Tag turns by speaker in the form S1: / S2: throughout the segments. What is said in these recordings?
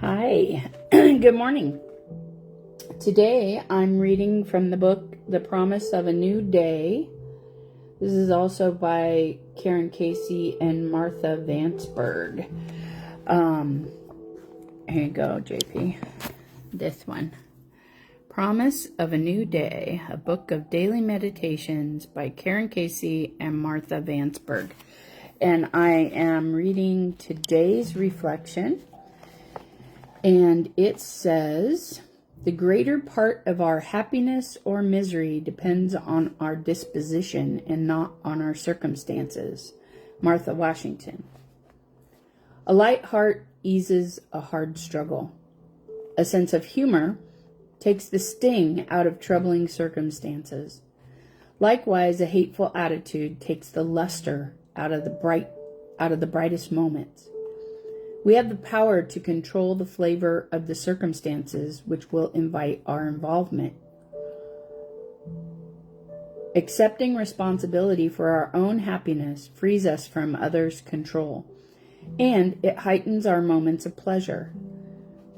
S1: Hi, good morning. Today I'm reading from the book The Promise of a New Day. This is also by Karen Casey and Martha Vansberg. Here you go, JP. This one. Promise of a New Day, a book of daily meditations by Karen Casey and Martha Vansberg. And I am reading today's reflection. And it says, the greater part of our happiness or misery depends on our disposition and not on our circumstances. Martha Washington. A light heart eases a hard struggle. A sense of humor takes the sting out of troubling circumstances. Likewise, a hateful attitude takes the luster out of the brightest moments. We have the power to control the flavor of the circumstances which will invite our involvement. Accepting responsibility for our own happiness frees us from others' control, and it heightens our moments of pleasure.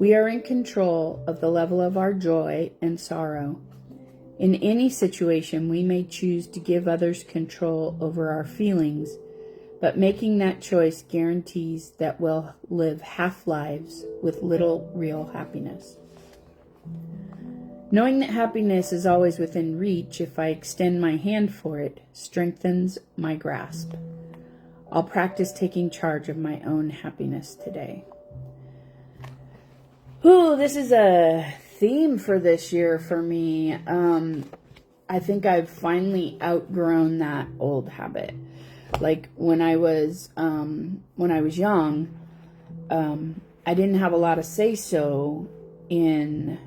S1: We are in control of the level of our joy and sorrow. In any situation, we may choose to give others control over our feelings, but making that choice guarantees that we'll live half-lives with little real happiness. Knowing that happiness is always within reach if I extend my hand for it strengthens my grasp. I'll practice taking charge of my own happiness today. Ooh, this is a theme for this year for me. I think I've finally outgrown that old habit. Like when I was young, I didn't have a lot of say-so in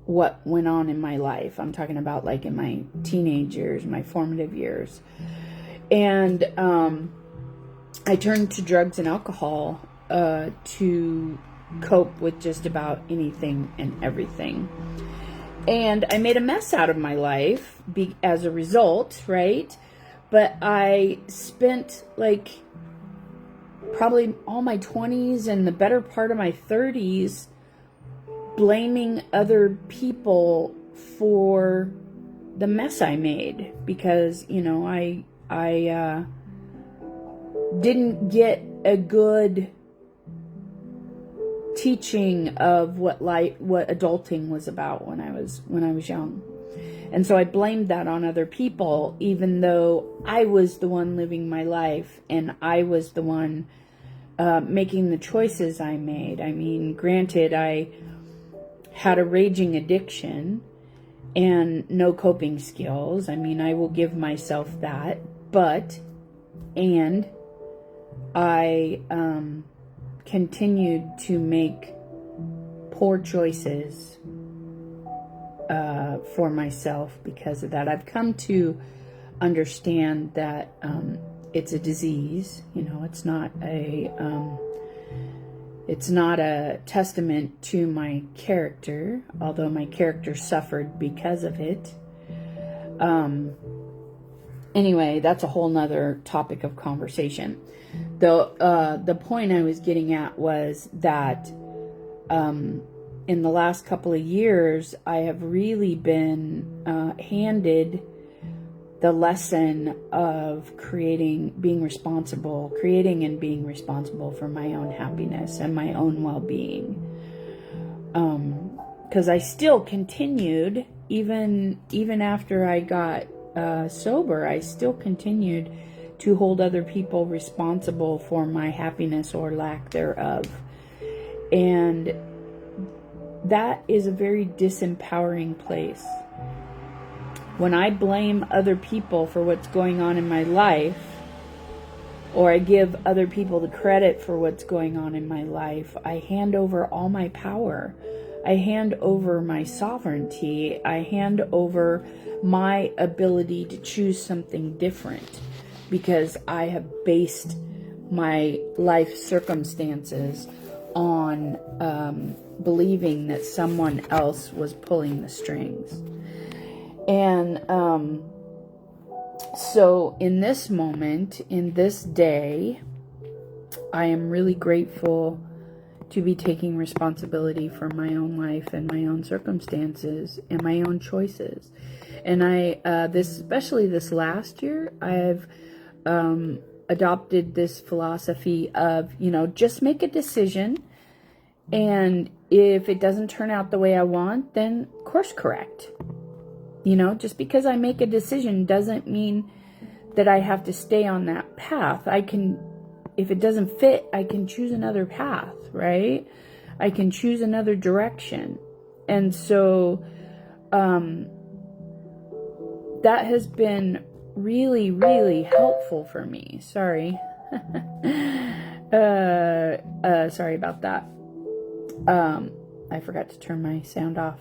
S1: what went on in my life. I'm talking about like in my teenage years, my formative years. And I turned to drugs and alcohol to cope with just about anything and everything. And I made a mess out of my life as a result, right? But I spent like probably all my 20s and the better part of my 30s blaming other people for the mess I made because, I didn't get a good teaching of what adulting was about when I was young. And so I blamed that on other people, even though I was the one living my life and I was the one making the choices I made. I mean, granted, I had a raging addiction and no coping skills. I mean, I will give myself that. And I continued to make poor choices for myself because of that. I've come to understand that it's a disease. It's not a testament to my character, although my character suffered because of it. Anyway, that's a whole nother topic of conversation. The point I was getting at was that in the last couple of years, I have really been handed the lesson of creating and being responsible for my own happiness and my own well-being. Because I still continued, even after I got sober, I still continued to hold other people responsible for my happiness or lack thereof. And that is a very disempowering place. When I blame other people for what's going on in my life, or I give other people the credit for what's going on in my life, I hand over all my power. I hand over my sovereignty. I hand over my ability to choose something different because I have based my life circumstances on believing that someone else was pulling the strings. And so in this moment, in this day, I am really grateful to be taking responsibility for my own life and my own circumstances and my own choices. And especially this last year, I've adopted this philosophy of, just make a decision. And if it doesn't turn out the way I want, then course correct. Just because I make a decision doesn't mean that I have to stay on that path. If it doesn't fit, I can choose another path, right? I can choose another direction. And so, that has been really, really helpful for me. Sorry. Sorry about that. I forgot to turn my sound off.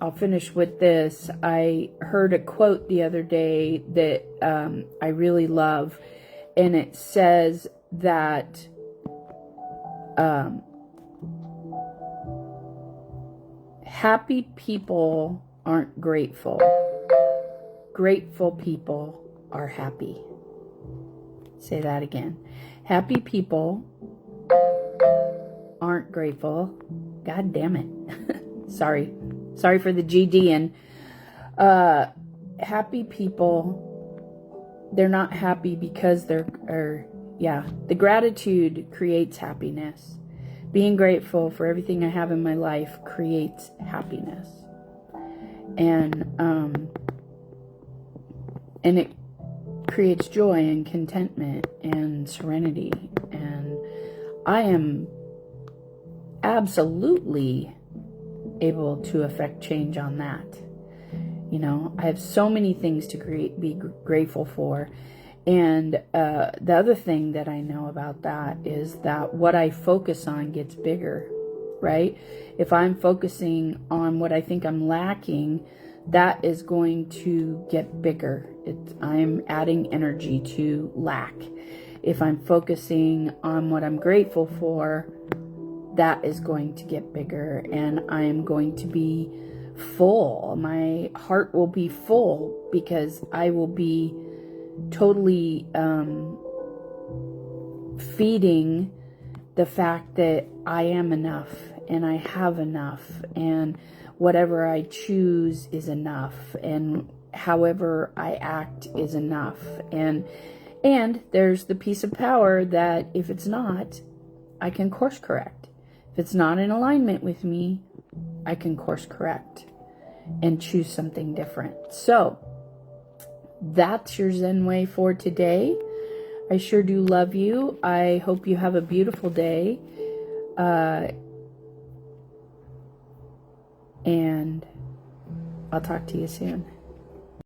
S1: I'll finish with this. I heard a quote the other day that I really love, and it says that happy people aren't grateful. Grateful people are happy. Say that again. Happy people aren't grateful. God damn it. Sorry for the GD. And happy people, they're not happy because the gratitude creates happiness. Being grateful for everything I have in my life creates happiness. And it creates joy and contentment and serenity. And I am absolutely able to affect change on that. I have so many things to be grateful for. And the other thing that I know about that is that what I focus on gets bigger, right? If I'm focusing on what I think I'm lacking, that is going to get bigger. I'm adding energy to lack. If I'm focusing on what I'm grateful for, that is going to get bigger, and I am going to be full. My heart will be full because I will be totally feeding the fact that I am enough and I have enough, and whatever I choose is enough, and however I act is enough. And there's the piece of power that if it's not, I can course correct. If it's not in alignment with me, I can course correct and choose something different. So that's your Zen way for today. I sure do love you. I hope you have a beautiful day. And I'll talk to you soon.